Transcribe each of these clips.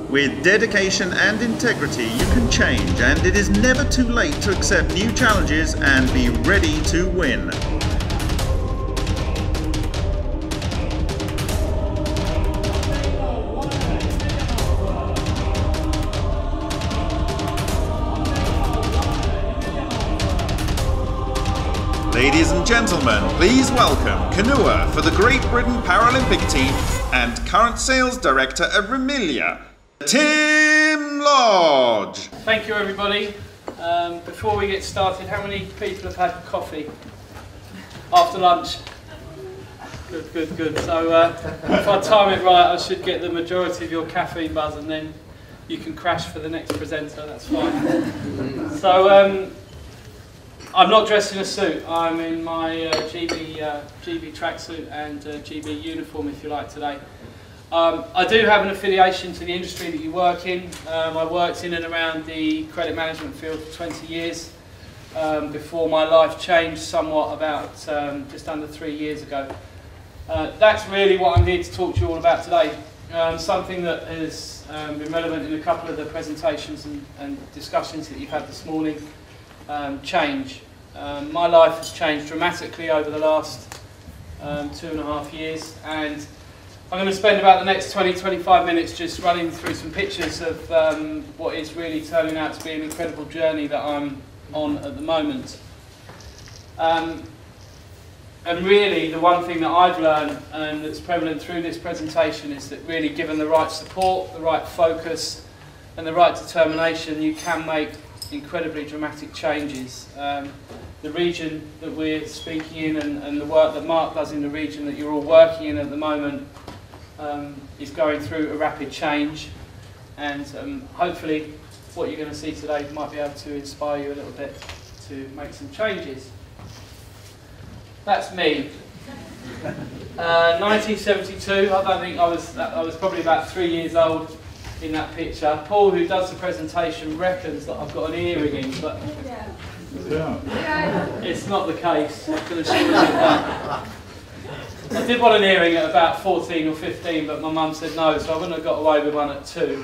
With dedication and integrity, you can change, and it is never too late to accept new challenges and be ready to win. Ladies and gentlemen, please welcome canoeer for the Great Britain Paralympic team and current sales director at Remilia, Tim Lodge. Thank you, everybody. Before we get started, how many people have had coffee after lunch? Good, good, good. So if I time it right, I should get the majority of your caffeine buzz, and then you can crash for the next presenter. That's fine. So I'm not dressed in a suit. I'm in my GB tracksuit and GB uniform, if you like, today. I do have an affiliation to the industry that you work in. I worked in and around the credit management field for 20 years before my life changed somewhat about just under 3 years ago. That's really what I'm here to talk to you all about today. Something that has been relevant in a couple of the presentations and discussions that you've had this morning. Change. My life has changed dramatically over the last 2.5 years, and I'm going to spend about the next 20-25 minutes just running through some pictures of what is really turning out to be an incredible journey that I'm on at the moment. And really the one thing that I've learned and that's prevalent through this presentation is that really given the right support, the right focus and the right determination, you can make incredibly dramatic changes. The region that we're speaking in and the work that Mark does in the region that you're all working in at the moment is going through a rapid change, and hopefully what you're going to see today might be able to inspire you a little bit to make some changes. That's me. 1972, I don't think I was probably about 3 years old in that picture. Paul, who does the presentation, reckons that I've got an earring in, but it's not the case. I can assure you that. I did want an earring at about 14 or 15, but my mum said no, so I wouldn't have got away with one at 2.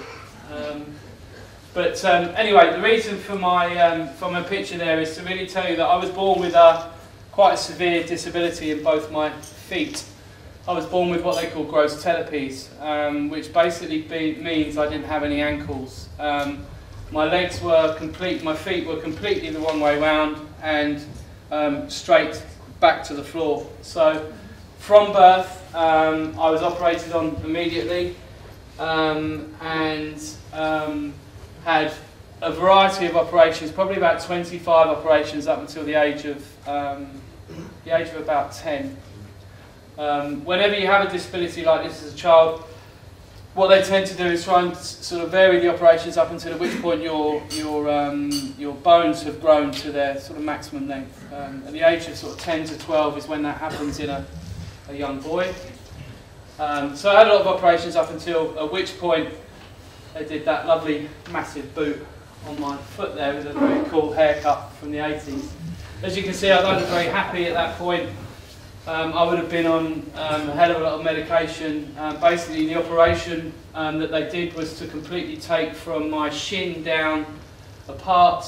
Anyway, the reason for my picture there is to really tell you that I was born with quite a severe disability in both my feet. I was born with what they call gross telopes, which basically means I didn't have any ankles. My legs were my feet were completely the wrong way round and straight back to the floor. So from birth, I was operated on immediately and had a variety of operations, probably about 25 operations up until the age of about 10. Whenever you have a disability like this as a child, what they tend to do is try and sort of vary the operations up until at which point your bones have grown to their sort of maximum length. At the age of sort of 10 to 12 is when that happens in a young boy. So I had a lot of operations up until at which point they did that lovely massive boot on my foot there with a very cool haircut from the 80s. As you can see, I wasn't very happy at that point. I would have been on a hell of a lot of medication. Basically the operation that they did was to completely take from my shin down apart,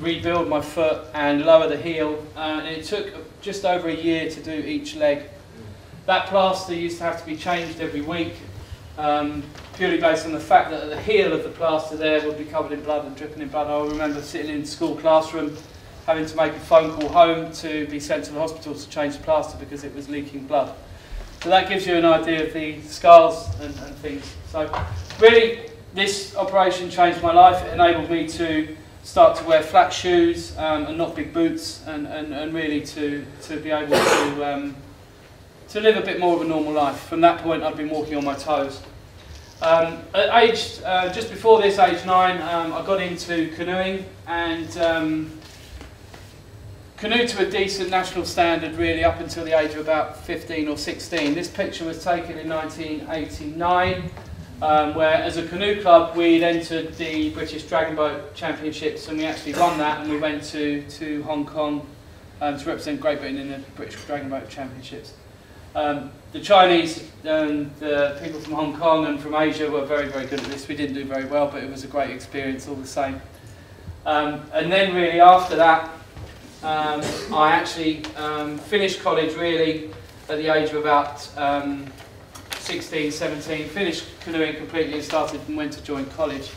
rebuild my foot and lower the heel, and it took just over a year to do each leg. That plaster used to have to be changed every week, purely based on the fact that the heel of the plaster there would be covered in blood and dripping in blood. I remember sitting in the school classroom having to make a phone call home to be sent to the hospital to change the plaster because it was leaking blood. So that gives you an idea of the scars and things. So really, this operation changed my life. It enabled me to start to wear flat shoes and not big boots, and really to be able to live a bit more of a normal life. From that point, I've been walking on my toes. At age, just before this, age 9, I got into canoeing and canoed to a decent national standard really up until the age of about 15 or 16. This picture was taken in 1989, where as a canoe club we'd entered the British Dragon Boat Championships, and we actually won that, and we went to Hong Kong to represent Great Britain in the British Dragon Boat Championships. The Chinese and the people from Hong Kong and from Asia were very, very good at this. We didn't do very well, but it was a great experience all the same. And then really after that, I actually finished college really at the age of about 16, 17, finished canoeing completely and started and went to join college.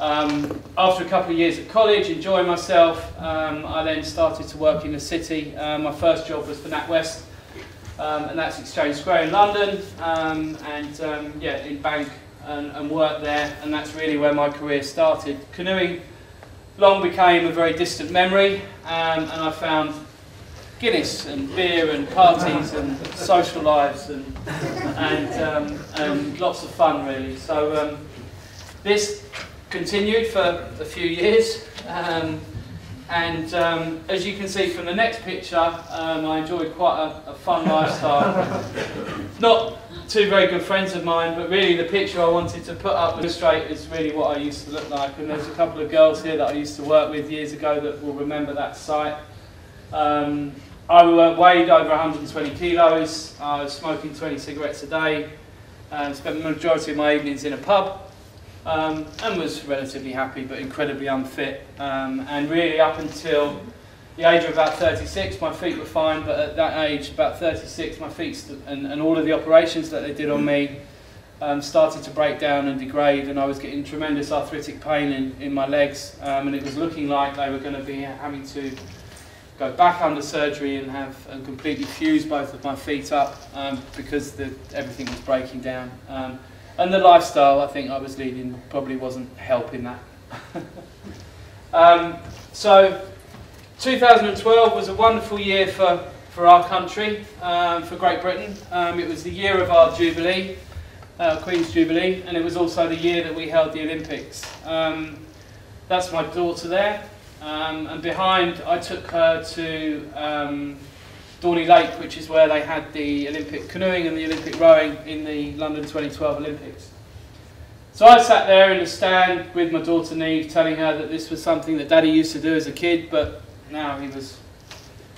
After a couple of years at college, enjoying myself, I then started to work in the city. My first job was for NatWest, and that's Exchange Square in London, yeah, in bank and worked there, and that's really where my career started. Canoeing long became a very distant memory, and I found Guinness and beer and parties and social lives and lots of fun really. So this continued for a few years, as you can see from the next picture, I enjoyed quite a fun lifestyle. Not two very good friends of mine, but really the picture I wanted to put up illustrate is really what I used to look like. And there's a couple of girls here that I used to work with years ago that will remember that sight. I weighed over 120 kilos, I was smoking 20 cigarettes a day, spent the majority of my evenings in a pub, and was relatively happy but incredibly unfit. And really up until the age of about 36, my feet were fine, but at that age, about 36, my feet and all of the operations that they did on me started to break down and degrade, and I was getting tremendous arthritic pain in my legs, and it was looking like they were going to be having to go back under surgery and completely fuse both of my feet up because everything was breaking down. And the lifestyle I think I was leading probably wasn't helping that. So 2012 was a wonderful year for our country, for Great Britain. It was the year of our Jubilee, Queen's Jubilee, and it was also the year that we held the Olympics. That's my daughter there. And behind, I took her to Dorney Lake, which is where they had the Olympic canoeing and the Olympic rowing in the London 2012 Olympics. So I sat there in the stand with my daughter Neve, telling her that this was something that Daddy used to do as a kid, but now he was,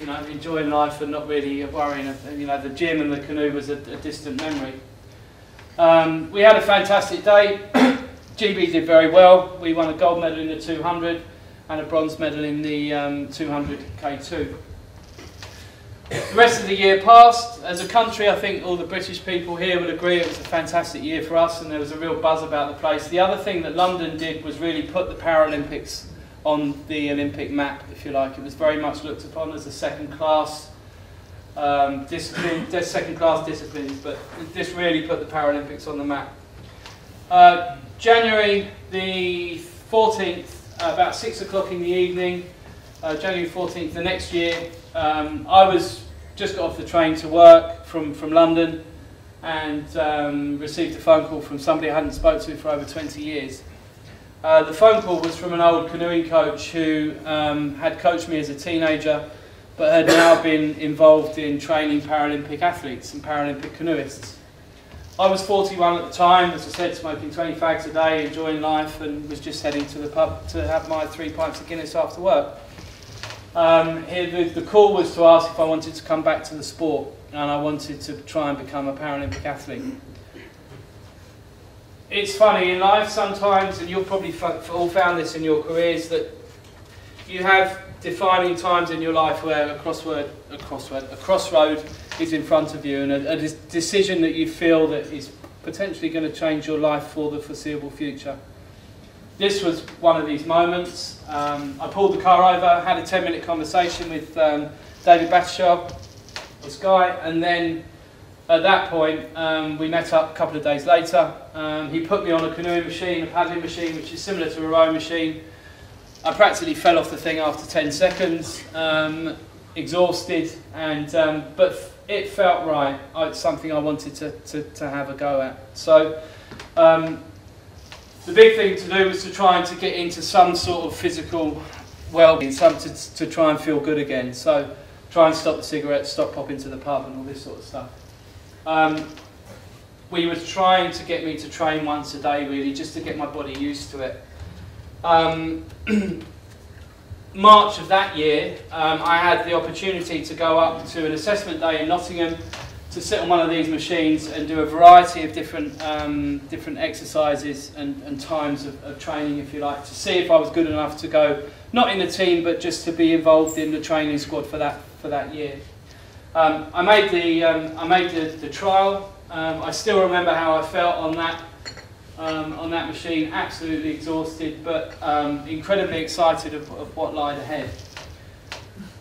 you know, enjoying life and not really worrying. You know, the gym and the canoe was a distant memory. We had a fantastic day. GB did very well. We won a gold medal in the 200 and a bronze medal in the 200 K2. The rest of the year passed. As a country, I think all the British people here would agree it was a fantastic year for us, and there was a real buzz about the place. The other thing that London did was really put the Paralympics on the Olympic map, if you like. It was very much looked upon as a second-class discipline, second-class disciplines, but this really put the Paralympics on the map. January the 14th, about 6 o'clock in the evening, January 14th the next year, I was just got off the train to work from London and received a phone call from somebody I hadn't spoken to for over 20 years. The phone call was from an old canoeing coach who had coached me as a teenager but had now been involved in training Paralympic athletes and Paralympic canoeists. I was 41 at the time, as I said, smoking 20 fags a day, enjoying life, and was just heading to the pub to have my 3 pints of Guinness after work. The call was to ask if I wanted to come back to the sport, and I wanted to try and become a Paralympic athlete. It's funny in life sometimes, and you've probably all found this in your careers, that you have defining times in your life where a crossroad is in front of you, and a decision that you feel that is potentially going to change your life for the foreseeable future. This was one of these moments. I pulled the car over, had a 10-minute conversation with David Battershaw, this guy, and then at that point we met up a couple of days later. He put me on a canoeing machine, a paddling machine, which is similar to a rowing machine. I practically fell off the thing after 10 seconds, exhausted, and but it felt right. It's something I wanted to have a go at. So the big thing to do was to try and to get into some sort of physical well-being, to try and feel good again. So try and stop the cigarettes, stop popping to the pub and all this sort of stuff. We were trying to get me to train once a day really, just to get my body used to it. March of that year, I had the opportunity to go up to an assessment day in Nottingham to sit on one of these machines and do a variety of different different exercises and times of training, if you like, to see if I was good enough to go, not in the team, but just to be involved in the training squad for that year. I made the trial. I still remember how I felt on that machine, absolutely exhausted, but incredibly excited of what lied ahead.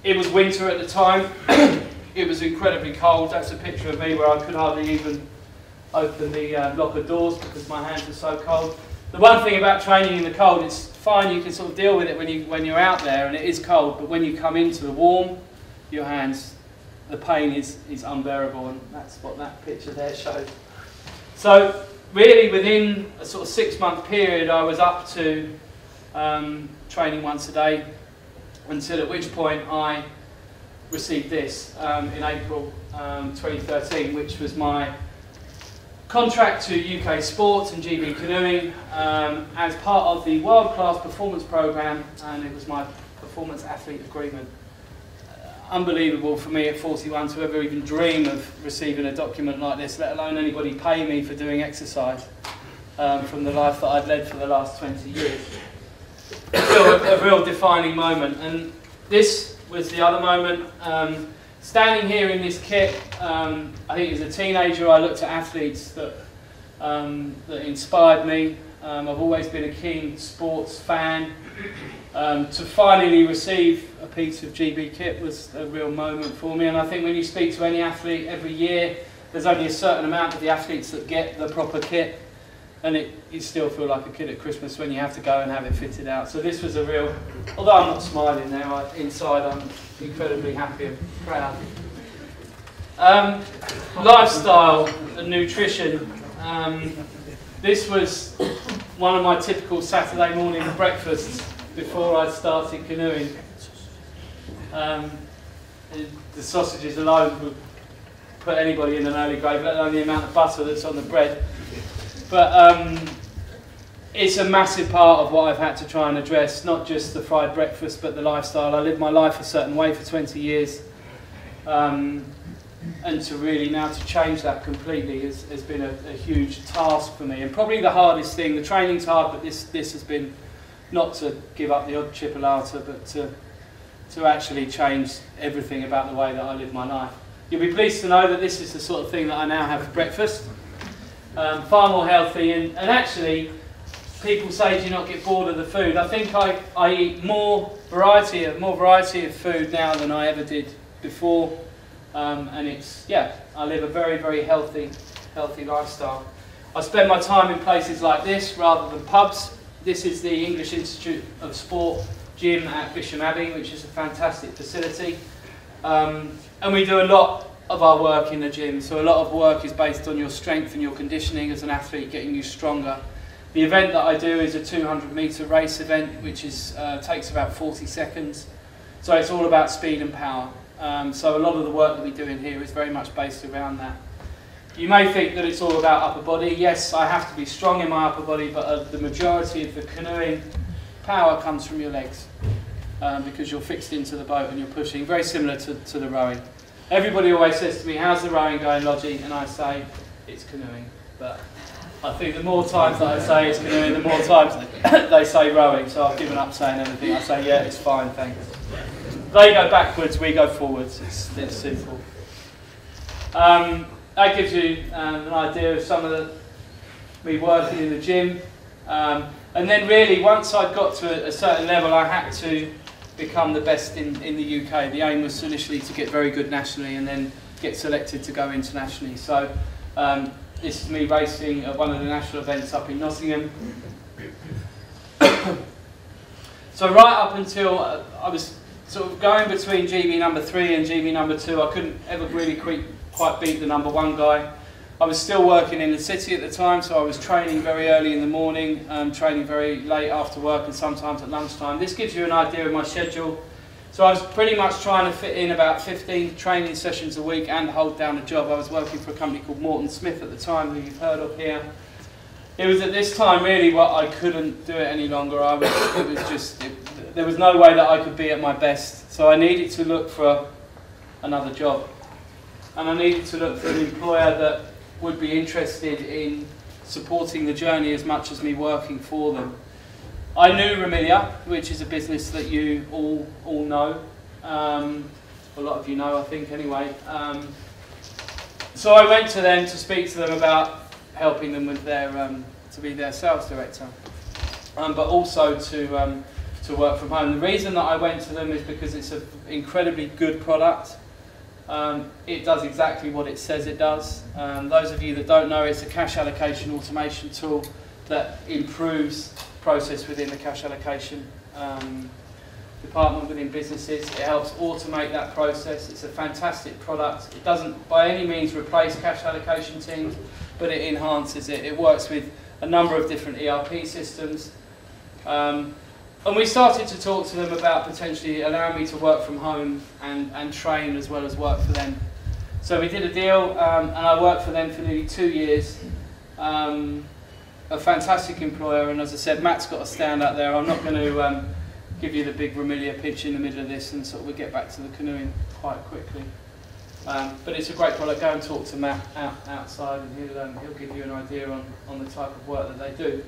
It was winter at the time. It was incredibly cold. That's a picture of me where I could hardly even open the locker doors because my hands were so cold. The one thing about training in the cold, it's fine, you can sort of deal with it when you're out there and it is cold, but when you come into the warm, your hands, the pain is unbearable, and that's what that picture there shows. So really within a sort of 6-month period I was up to training once a day, until at which point I received this in April 2013, which was my contract to UK Sports and GB Canoeing as part of the World Class Performance Programme, and it was my Performance Athlete Agreement. Unbelievable for me at 41 to ever even dream of receiving a document like this, let alone anybody pay me for doing exercise from the life that I'd led for the last 20 years. A real defining moment, and this was the other moment. Standing here in this kit, I think as a teenager I looked at athletes that inspired me. I've always been a keen sports fan. To finally receive a piece of GB kit was a real moment for me, and I think when you speak to any athlete every year, there's only a certain amount of the athletes that get the proper kit, and you still feel like a kid at Christmas when you have to go and have it fitted out. So this was a real, although I'm not smiling now, inside I'm incredibly happy and proud. Lifestyle and nutrition. This was one of my typical Saturday morning breakfasts before I started canoeing. The sausages alone would put anybody in an early grave, let alone the amount of butter that's on the bread. But it's a massive part of what I've had to try and address, not just the fried breakfast, but the lifestyle. I lived my life a certain way for 20 years. And to really now to change that completely has been a huge task for me. And probably the hardest thing, the training's hard, but this has been not to give up the odd chipolata, but to actually change everything about the way that I live my life. You'll be pleased to know that this is the sort of thing that I now have for breakfast. Far more healthy, and actually people say, do you not get bored of the food? I think I eat more variety of food now than I ever did before, and it's, yeah, I live a very, very healthy lifestyle. I spend my time in places like this rather than pubs. This is the English Institute of Sport gym at Bisham Abbey, which is a fantastic facility, and we do a lot of our work in the gym. So a lot of work is based on your strength and your conditioning as an athlete, getting you stronger. The event that I do is a 200-metre race event, which takes about 40 seconds. So it's all about speed and power. So a lot of the work that we do in here is very much based around that. You may think that it's all about upper body. Yes, I have to be strong in my upper body, but the majority of the canoeing power comes from your legs, because you're fixed into the boat and you're pushing, very similar to the rowing. Everybody always says to me, how's the rowing going, Lodgy? And I say, it's canoeing. But I think the more times that I say it's canoeing, the more times they say rowing. So I've given up saying anything. I say, yeah, it's fine, thanks. They go backwards, we go forwards. It's simple. That gives you an idea of some of me working in the gym. And then really, once I got to a certain level, I had to become the best in the UK. The aim was initially to get very good nationally and then get selected to go internationally. So this is me racing at one of the national events up in Nottingham. So right up until I was sort of going between GB number 3 and GB number 2, I couldn't ever really quite beat the number 1 guy. I was still working in the city at the time, so I was training very early in the morning, training very late after work and sometimes at lunchtime. This gives you an idea of my schedule. So I was pretty much trying to fit in about 15 training sessions a week and hold down a job. I was working for a company called Morton Smith at the time, who you've heard of here. It was at this time really what I couldn't do it any longer. There was no way that I could be at my best, so I needed to look for another job. and I needed to look for an employer that would be interested in supporting the journey as much as me working for them. I knew Remilia, which is a business that you all know. A lot of you know, I think, anyway. So I went to them to speak to them about helping them with their to be their sales director, but also to work from home. The reason that I went to them is because it's an incredibly good product. It does exactly what it says it does. Those of you that don't know, it's a cash allocation automation tool that improves process within the cash allocation department within businesses. It helps automate that process. It's a fantastic product. It doesn't by any means replace cash allocation teams, but it enhances it. It works with a number of different ERP systems. And we started to talk to them about potentially allowing me to work from home and train as well as work for them. So we did a deal, and I worked for them for nearly 2 years. A fantastic employer, and as I said, Matt's got a stand out there. I'm not going to give you the big Remilia pitch in the middle of this, and sort of we'll get back to the canoeing quite quickly. But it's a great product. Go and talk to Matt outside, and he'll give you an idea on the type of work that they do.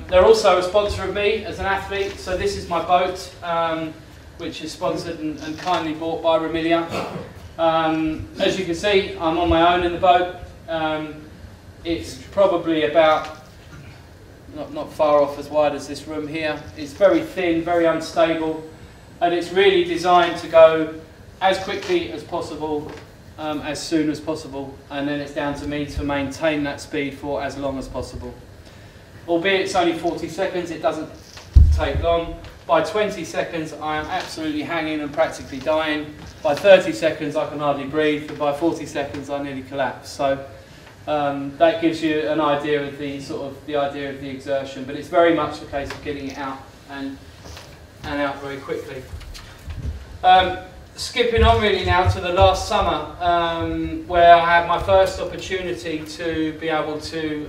They're also a sponsor of me as an athlete, so this is my boat, which is sponsored and kindly bought by Remilia. As you can see, I'm on my own in the boat. It's probably about, not far off as wide as this room here. It's very thin, very unstable, and it's really designed to go as quickly as possible, as soon as possible, and then it's down to me to maintain that speed for as long as possible. Albeit it's only 40 seconds, it doesn't take long. By 20 seconds I am absolutely hanging and practically dying. By 30 seconds I can hardly breathe, and by 40 seconds I nearly collapse. So that gives you an idea of the idea of the exertion, but it's very much a case of getting it out and out very quickly. Skipping on really now to the last summer, where I had my first opportunity to be able to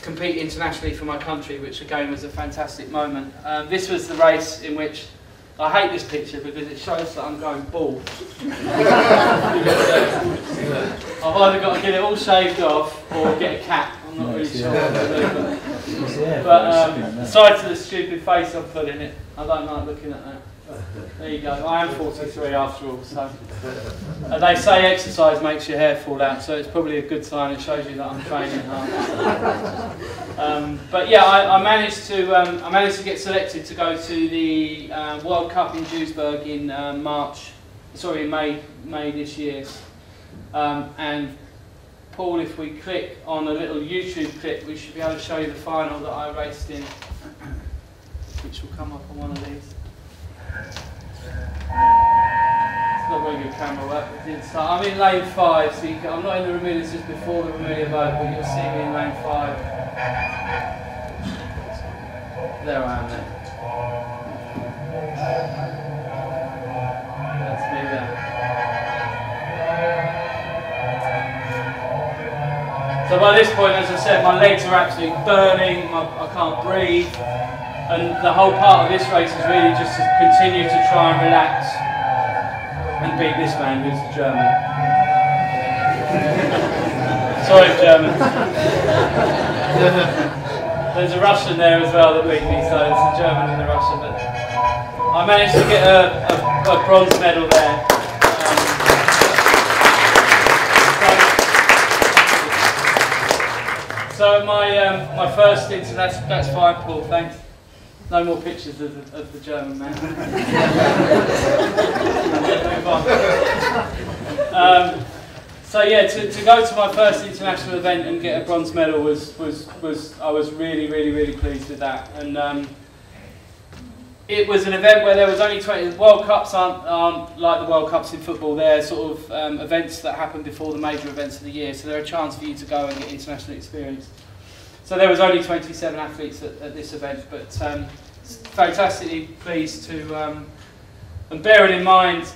compete internationally for my country, which again was a fantastic moment. This was the race in which, I hate this picture because it shows that I'm going bald. I've either got to get it all shaved off or get a cap. I'm not really sure what to do. But aside to the stupid face I'm putting it, I don't like looking at that. There you go. I am 43 after all. So they say exercise makes your hair fall out, so it's probably a good sign. It shows you that I'm training hard. But yeah, I managed to get selected to go to the World Cup in Duisburg in May this year. And Paul, if we click on a little YouTube clip, we should be able to show you the final that I raced in, which will come up on one of these. It's not very good camera work. I'm in lane 5, so I'm not in the Remilia, it's just before the Remilia boat, but you'll see me in lane 5. There I am then. That's me there. So by this point, as I said, my legs are absolutely burning, I can't breathe. And the whole part of this race is really just to continue to try and relax and beat this man who's German. Sorry, German. There's a Russian there as well that beat me, so it's a German and a Russian. But I managed to get a bronze medal there. So my first international, that's fine, Paul, thanks. No more pictures of the German man. Move on. So yeah, to go to my first international event and get a bronze medal was I was really pleased with that. And it was an event where there was only 20. World Cups aren't like the World Cups in football. They're sort of events that happen before the major events of the year. So they're a chance for you to go and get international experience. So there was only 27 athletes at this event, but fantastically pleased to, and bearing in mind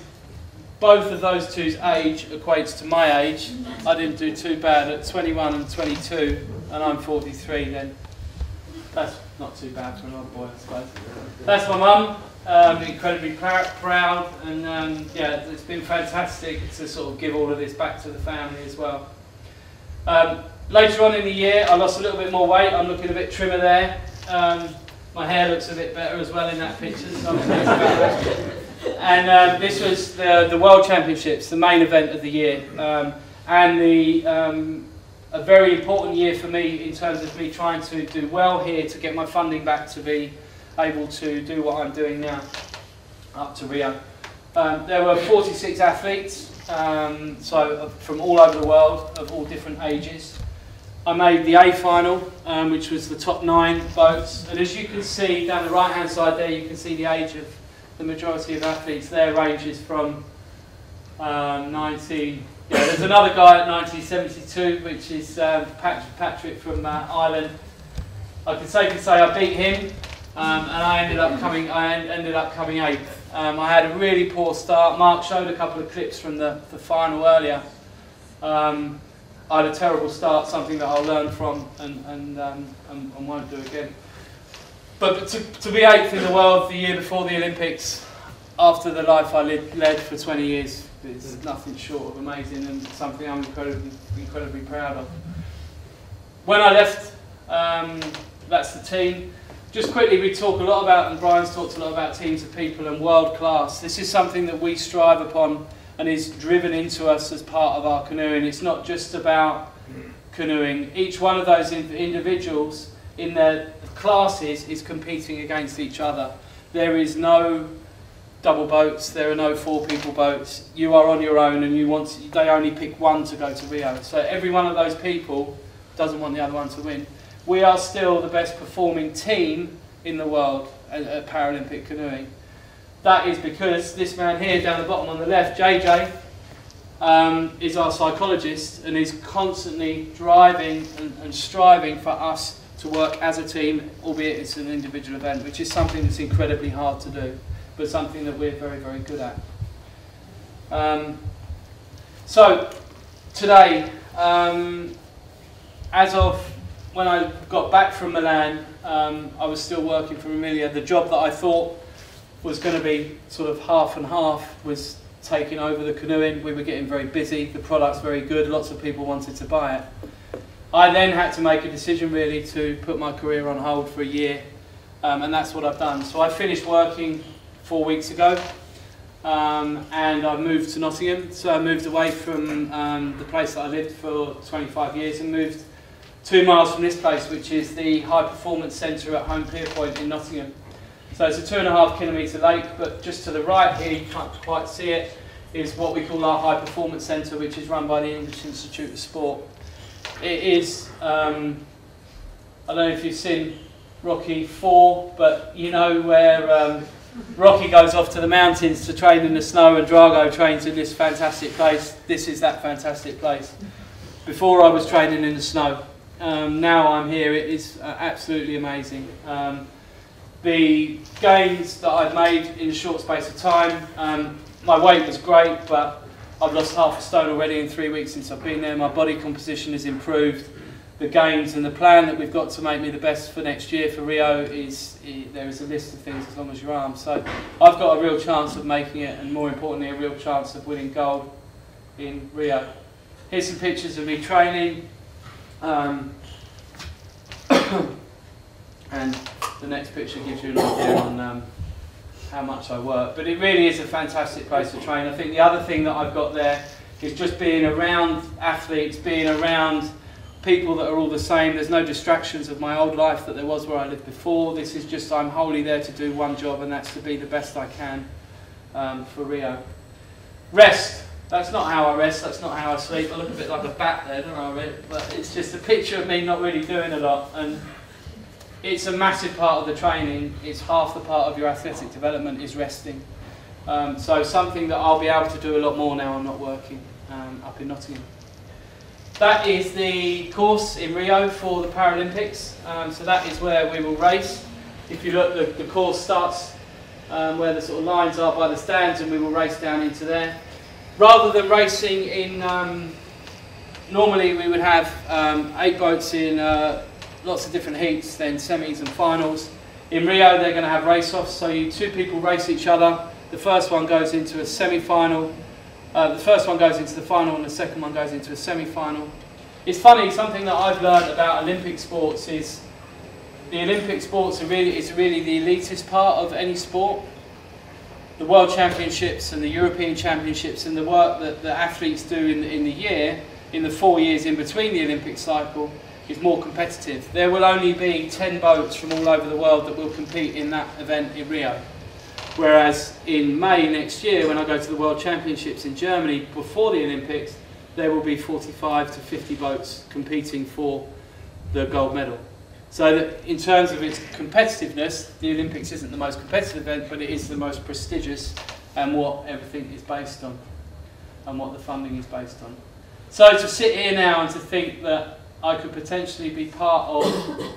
both of those two's age equates to my age. I didn't do too bad at 21 and 22, and I'm 43 then. That's not too bad for an old boy, I suppose. That's my mum, incredibly proud, and yeah, it's been fantastic to sort of give all of this back to the family as well. Later on in the year, I lost a little bit more weight. I'm looking a bit trimmer there. My hair looks a bit better as well in that picture. So I'm pleased about that. And this was the World Championships, the main event of the year, and a very important year for me in terms of me trying to do well here to get my funding back to be able to do what I'm doing now up to Rio. There were 46 athletes, so from all over the world, of all different ages. I made the A final, which was the top 9 boats, and as you can see down the right hand side there, you can see the age of the majority of athletes there ranges from 19. Yeah, there's another guy at 1972, which is Patrick from Ireland. I can safely say I beat him, and I ended up coming 8th. I had a really poor start. Mark showed a couple of clips from the final earlier. I had a terrible start, something that I'll learn from and won't do again. But to be 8th in the world the year before the Olympics, after the life I led for 20 years, is nothing short of amazing and something I'm incredibly proud of. When I left, that's the team. Just quickly, we talk a lot about, and Brian's talked a lot about teams of people and world class. This is something that we strive upon and is driven into us as part of our canoeing. It's not just about canoeing. Each one of those individuals in their classes is competing against each other. There is no double boats, there are no 4-people boats. You are on your own, and they only pick one to go to Rio. So every one of those people doesn't want the other one to win. We are still the best performing team in the world at Paralympic canoeing. That is because this man here down the bottom on the left, JJ, is our psychologist and is constantly driving and striving for us to work as a team, albeit it's an individual event, which is something that's incredibly hard to do, but something that we're very, very good at. So today, as of when I got back from Milan, I was still working for Emilia. The job that I thought was going to be sort of half and half was taking over the canoeing. We were getting very busy, the product's very good, lots of people wanted to buy it. I then had to make a decision really to put my career on hold for a year, and that's what I've done. So I finished working 4 weeks ago, and I moved to Nottingham. So I moved away from the place that I lived for 25 years and moved 2 miles from this place, which is the High Performance Centre at Home Pier Point in Nottingham. So it's a 2.5 kilometre lake, but just to the right here, you can't quite see it, is what we call our High Performance Centre, which is run by the English Institute of Sport. It is, I don't know if you've seen Rocky 4, but you know where Rocky goes off to the mountains to train in the snow and Drago trains in this fantastic place. This is that fantastic place. Before I was training in the snow. Now I'm here, it is absolutely amazing. The gains that I've made in a short space of time, my weight was great, but I've lost half a stone already in 3 weeks since I've been there. My body composition has improved. The gains and the plan that we've got to make me the best for next year for Rio there is a list of things as long as your arm. So I've got a real chance of making it, and more importantly, a real chance of winning gold in Rio. Here's some pictures of me training. And the next picture gives you an idea on how much I work. But it really is a fantastic place to train. I think the other thing that I've got there is just being around athletes, being around people that are all the same. There's no distractions of my old life that there was where I lived before. This is just, I'm wholly there to do one job, and that's to be the best I can for Rio. Rest. That's not how I rest, that's not how I sleep. I look a bit like a bat there, don't I? But it's just a picture of me not really doing a lot. And it's a massive part of the training. It's half the part of your athletic development is resting. So something that I'll be able to do a lot more now I'm not working up in Nottingham. That is the course in Rio for the Paralympics. So that is where we will race. If you look, the course starts where the sort of lines are by the stands, and we will race down into there. Rather than racing in, normally we would have 8 boats in lots of different heats, then semis and finals. In Rio, they're going to have race-offs, so two people race each other. The first one goes into a semi-final. The first one goes into the final, and the second one goes into a semi-final. It's funny, something that I've learned about Olympic sports is the Olympic sports is really the elitist part of any sport. The World Championships and the European Championships and the work that the athletes do in the year, in the 4 years in between the Olympic cycle, is more competitive. There will only be 10 boats from all over the world that will compete in that event in Rio. Whereas in May next year, when I go to the World Championships in Germany before the Olympics, there will be 45 to 50 boats competing for the gold medal. So that in terms of its competitiveness, the Olympics isn't the most competitive event, but it is the most prestigious and what everything is based on and what the funding is based on. So to sit here now and to think that I could potentially be part of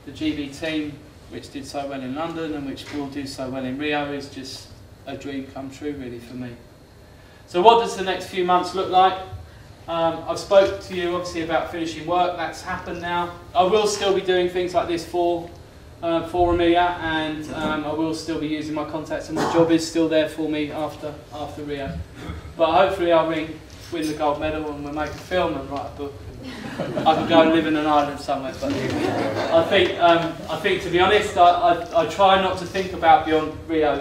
the GB team, which did so well in London and which will do so well in Rio, is just a dream come true really for me. So what does the next few months look like? I've spoke to you obviously about finishing work. That's happened now. I will still be doing things like this for Amelia, and I will still be using my contacts, and my job is still there for me after Rio. But hopefully I'll win the gold medal and we'll make a film and write a book. I can go and live in an island somewhere. But I think to be honest, I try not to think about beyond Rio.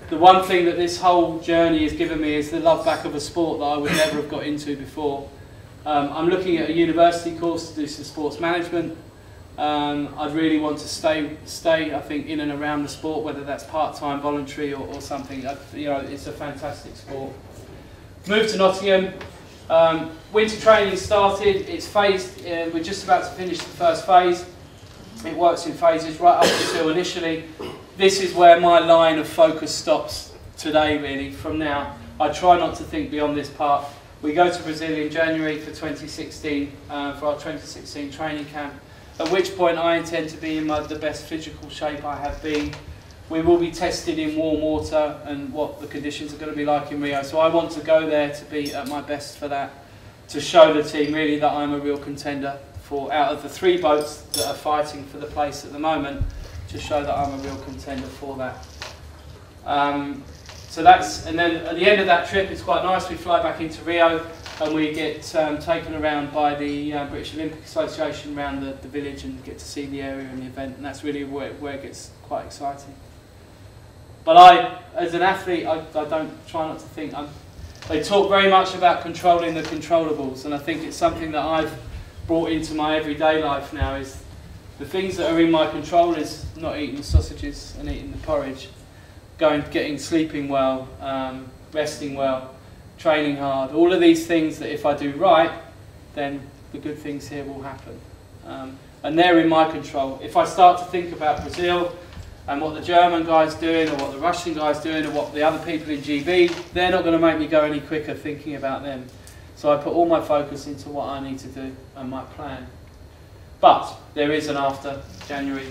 The one thing that this whole journey has given me is the love back of a sport that I would never have got into before. I'm looking at a university course to do some sports management. I'd really want to stay, I think, in and around the sport, whether that's part-time, voluntary, or something. You know, it's a fantastic sport. Moved to Nottingham. Winter training started. It's phased. We're just about to finish the first phase. It works in phases right up until initially. This is where my line of focus stops today, really. From now, I try not to think beyond this part. We go to Brazil in January for 2016, for our 2016 training camp, at which point I intend to be in the best physical shape I have been. We will be tested in warm water and what the conditions are going to be like in Rio. So I want to go there to be at my best for that, to show the team really that I'm a real contender for, out of the 3 boats that are fighting for the place at the moment, to show that I'm a real contender for that. So that's, and then at the end of that trip, it's quite nice. We fly back into Rio and we get taken around by the British Olympic Association around the village and get to see the area and the event, and that's really where it gets quite exciting. But as an athlete, I don't try not to think. They talk very much about controlling the controllables, and I think it's something that I've brought into my everyday life now. Is the things that are in my control is not eating the sausages and eating the porridge, sleeping well, resting well, training hard. All of these things that if I do right, then the good things here will happen. And they're in my control. If I start to think about Brazil and what the German guy's doing, or what the Russian guy's doing, or what the other people in GB, they're not going to make me go any quicker thinking about them. So I put all my focus into what I need to do and my plan. But there is an after January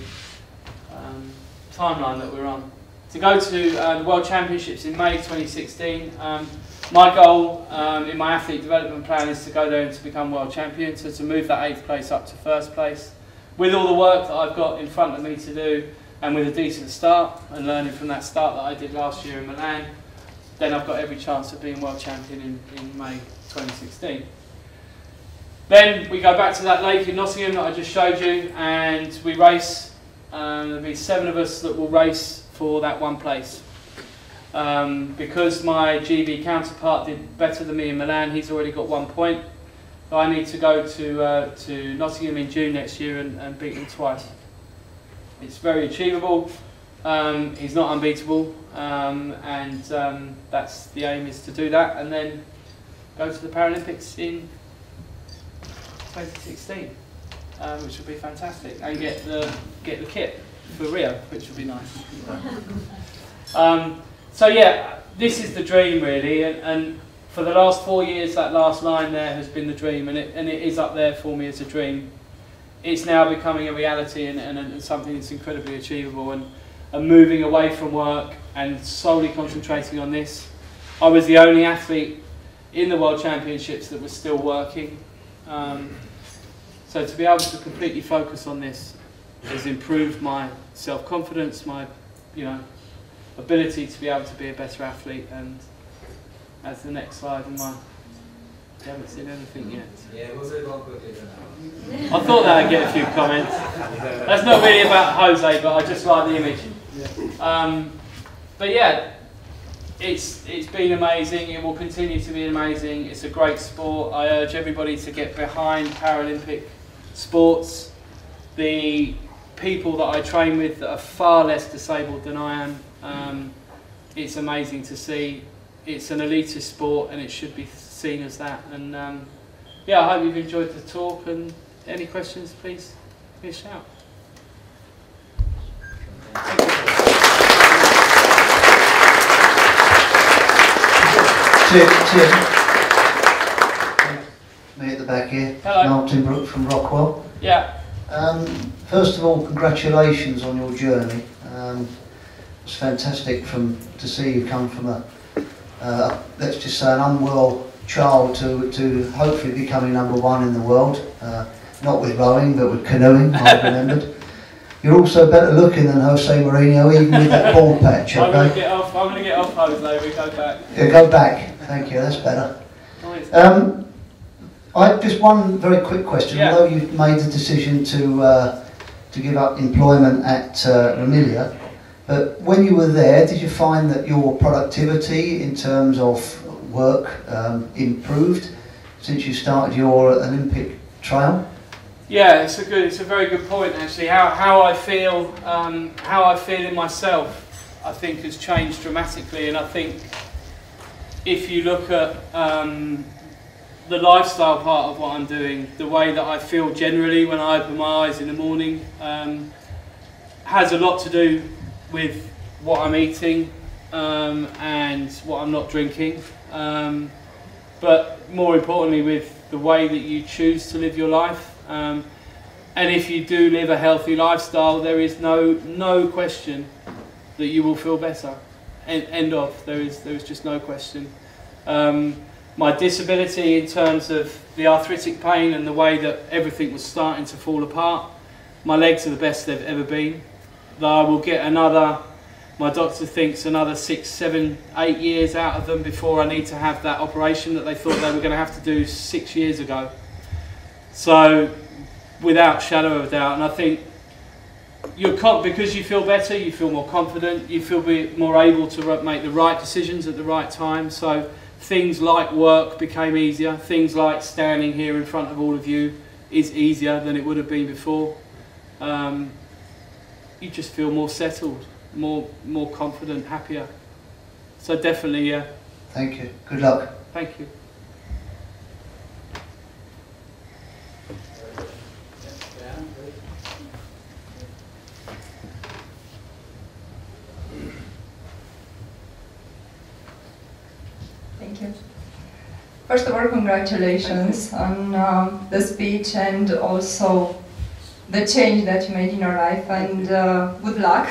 timeline that we're on. To go to the World Championships in May 2016, my goal in my athlete development plan is to go there and to become world champion, so to move that 8th place up to 1st place. With all the work that I've got in front of me to do, and with a decent start, and learning from that start that I did last year in Milan, then I've got every chance of being world champion in May 2016. Then we go back to that lake in Nottingham that I just showed you, and we race. There'll be 7 of us that will race for that 1 place. Because my GB counterpart did better than me in Milan, he's already got 1 point. So I need to go to Nottingham in June next year and beat him twice. It's very achievable. He's not unbeatable, and that's the aim, is to do that and then go to the Paralympics in 2016, which would be fantastic, and get the kit for Rio, which would be nice. So yeah, this is the dream really, and for the last 4 years that last line there has been the dream, and it is up there for me as a dream. It's now becoming a reality and something that's incredibly achievable, and moving away from work and solely concentrating on this. I was the only athlete in the World Championships that was still working, so to be able to completely focus on this has improved my self-confidence, my ability to be able to be a better athlete. And as the next slide in my, you haven't seen anything yet. Yeah, we'll do one quickly then. I thought that I'd get a few comments. That's not really about Jose, but I just like the image. But yeah, it's been amazing. It will continue to be amazing. It's a great sport. I urge everybody to get behind Paralympic sports. The people that I train with that are far less disabled than I am, it's amazing to see. It's an elitist sport and it should be seen as that. And yeah, I hope you've enjoyed the talk, and any questions, please give me a shout. Cheers. Me at the back here. Hello. Martin Brook from Rockwell. Yeah. First of all, congratulations on your journey. It's fantastic to see you come from a let's just say an unwell child to hopefully becoming #1 in the world. Not with rowing, but with canoeing, I've remembered. You're also better looking than Jose Mourinho, even with that bald patch. Okay? I'm going to get off Jose, we go back. Yeah, go back. Thank you, that's better. Nice. I have just one very quick question. Yeah. Although you've made the decision to give up employment at Remilia, but when you were there, did you find that your productivity in terms of work improved since you started your Olympic trail? Yeah, it's a very good point actually. How I feel in myself, I think has changed dramatically, and I think if you look at the lifestyle part of what I'm doing, the way that I feel generally when I open my eyes in the morning, has a lot to do with what I'm eating and what I'm not drinking, but more importantly with the way that you choose to live your life. And if you do live a healthy lifestyle, there is no question that you will feel better. End of. There is just no question. My disability in terms of the arthritic pain and the way that everything was starting to fall apart, my legs are the best they've ever been. Though I will get my doctor thinks another 6, 7, 8 years out of them before I need to have that operation that they thought they were going to have to do 6 years ago. So, without shadow of a doubt, and I think because you feel better, you feel more confident, you feel more able to make the right decisions at the right time. So things like work became easier. Things like standing here in front of all of you is easier than it would have been before. You just feel more settled, more confident, happier. So definitely, yeah. Thank you. Good luck. Thank you. Thank you. First of all, congratulations on the speech and also the change that you made in your life, and good luck.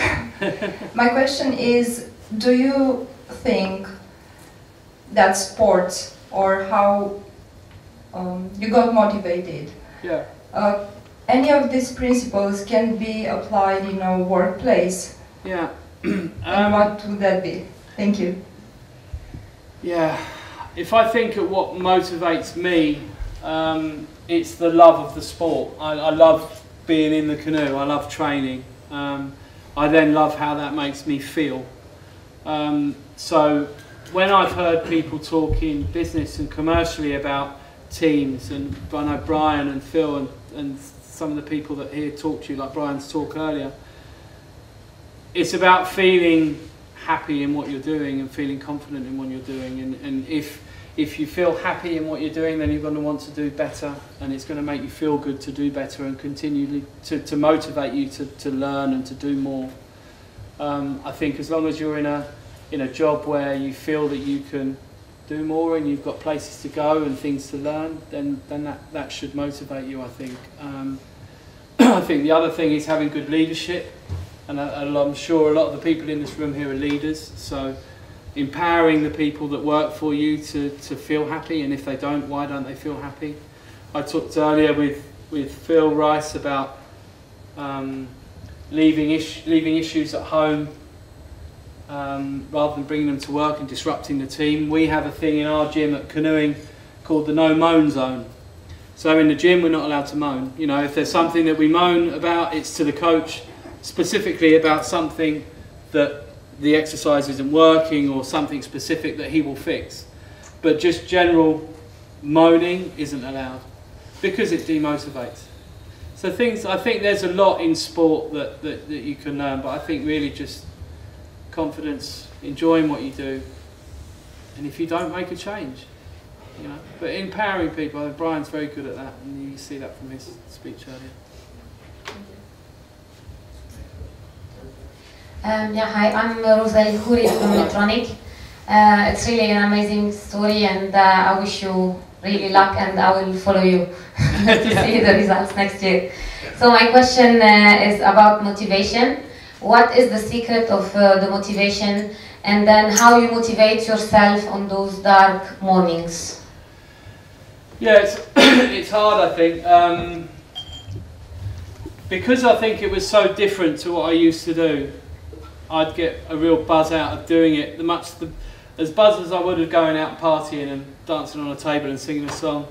My question is, do you think that sports or how you got motivated, Yeah. any of these principles can be applied in a workplace? Yeah. And what would that be? Thank you. Yeah, if I think of what motivates me, it's the love of the sport. I love being in the canoe, I love training. I then love how that makes me feel. So when I've heard people talking business and commercially about teams, and I know Brian and Phil and some of the people that here talk to you, like Brian's talk earlier, it's about feeling happy in what you're doing and feeling confident in what you're doing, and if you feel happy in what you're doing, then you're going to want to do better, and it's going to make you feel good to do better and continually to motivate you to learn and to do more. I think as long as you're in a job where you feel that you can do more and you've got places to go and things to learn, then that should motivate you, I think. I think the other thing is having good leadership. And I'm sure a lot of the people in this room here are leaders, so empowering the people that work for you to feel happy, and if they don't, why don't they feel happy? I talked earlier with Phil Rice about leaving issues at home rather than bringing them to work and disrupting the team. We have a thing in our gym at Canoeing called the no moan zone. So in the gym we're not allowed to moan. You know, if there's something that we moan about, it's to the coach, specifically about something that the exercise isn't working or something specific that he will fix. But just general moaning isn't allowed because it demotivates. So I think there's a lot in sport that you can learn, but I think really just confidence, enjoying what you do, and if you don't, make a change. You know, but empowering people, I think Brian's very good at that, and you see that from his speech earlier. Yeah, hi, I'm Rosalie Khoury from Electronic. It's really an amazing story, and I wish you really luck, and I will follow you to see the results next year. So my question is about motivation. What is the secret of the motivation, and then how you motivate yourself on those dark mornings? Yeah, it's hard, I think, because I think it was so different to what I used to do. I'd get a real buzz out of doing it, as buzz as I would of going out partying and dancing on a table and singing a song.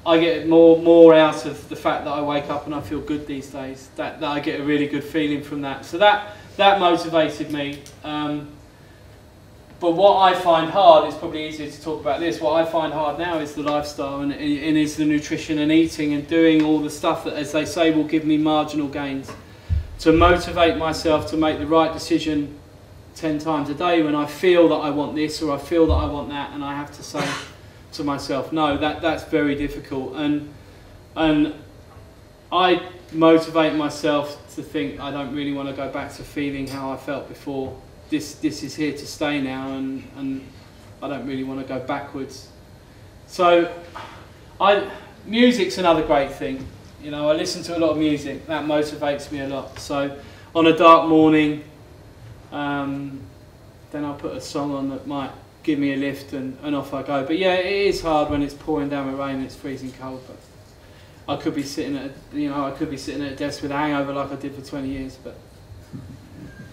I get more out of the fact that I wake up and I feel good these days. That I get a really good feeling from that. So that motivated me. But what I find hard, it's probably easier to talk about this, what I find hard now is the lifestyle and is the nutrition and eating and doing all the stuff that, as they say, will give me marginal gains. To motivate myself to make the right decision 10 times a day when I feel that I want this or I feel that I want that, and I have to say to myself, no, that's very difficult. And I motivate myself to think I don't really want to go back to feeling how I felt before. This is here to stay now, and I don't really want to go backwards. So music's another great thing. You know, I listen to a lot of music. That motivates me a lot. So on a dark morning, then I'll put a song on that might give me a lift, and off I go. But yeah, it is hard when it's pouring down with rain and it's freezing cold. But I could be sitting at a desk with a hangover like I did for 20 years, but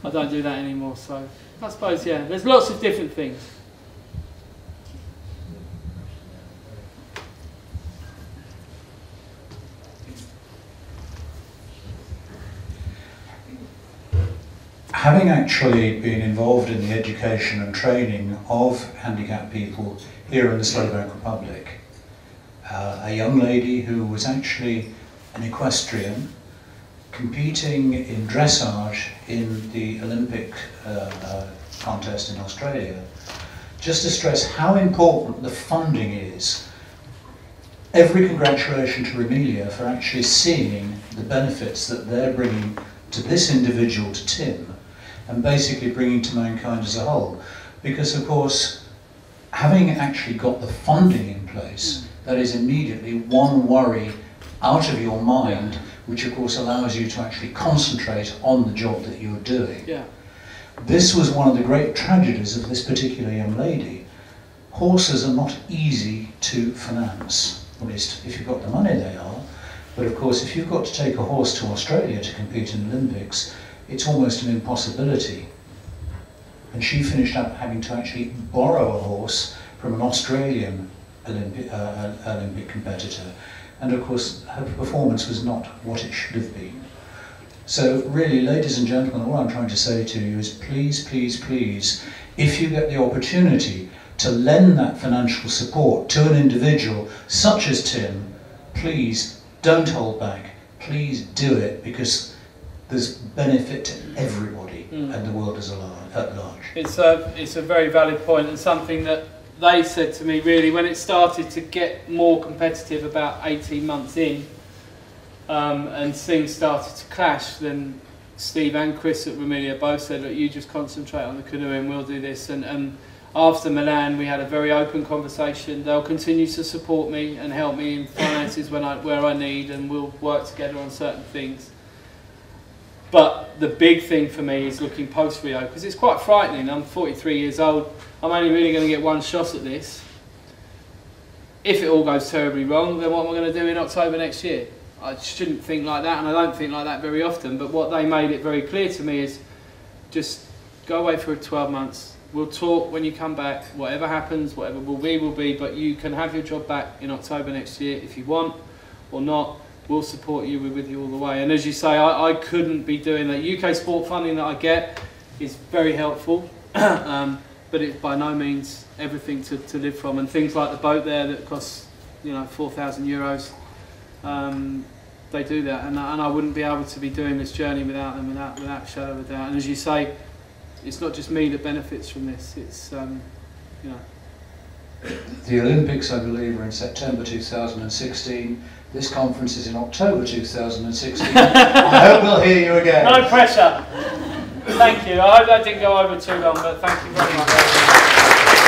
I don't do that anymore. So I suppose, yeah, there's lots of different things. Having actually been involved in the education and training of handicapped people here in the Slovak Republic, a young lady who was actually an equestrian competing in dressage in the Olympic contest in Australia, just to stress how important the funding is. Every congratulation to Emilia for actually seeing the benefits that they're bringing to this individual, to Tim, and basically bringing to mankind as a whole. Because of course, having actually got the funding in place, that is immediately one worry out of your mind, which of course allows you to actually concentrate on the job that you're doing. Yeah. This was one of the great tragedies of this particular young lady. Horses are not easy to finance. At least if you've got the money they are. But of course if you've got to take a horse to Australia to compete in the Olympics, it's almost an impossibility. And she finished up having to actually borrow a horse from an Australian Olympic competitor. And of course her performance was not what it should have been. So really, ladies and gentlemen, all I'm trying to say to you is please, please, please, if you get the opportunity to lend that financial support to an individual such as Tim, please don't hold back. Please do it, because there's benefit to everybody and the world as at large. It's a very valid point, and something that they said to me really when it started to get more competitive about 18 months in, and things started to clash. Then Steve and Chris at Remilia both said, look, you just concentrate on the canoeing, we'll do this. And after Milan we had a very open conversation. They'll continue to support me and help me in finances where I need, and we'll work together on certain things. But the big thing for me is looking post-Rio, because it's quite frightening. I'm 43 years old. I'm only really going to get one shot at this. If it all goes terribly wrong, then what am I going to do in October next year? I shouldn't think like that, and I don't think like that very often, but what they made it very clear to me is just go away for 12 months. We'll talk when you come back. Whatever happens, whatever will be, but you can have your job back in October next year if you want or not. We'll support you, we're with you all the way. And as you say, I couldn't be doing that. UK sport funding that I get is very helpful, but it's by no means everything to live from. And things like the boat there that costs, you know, €4,000, they do that. And I wouldn't be able to be doing this journey without them, without a shadow of a doubt. And as you say, it's not just me that benefits from this. It's you know. The Olympics, I believe, are in September 2016. This conference is in October 2016. I hope we'll hear you again. No pressure. Thank you. I hope that didn't go over too long, but thank you very much.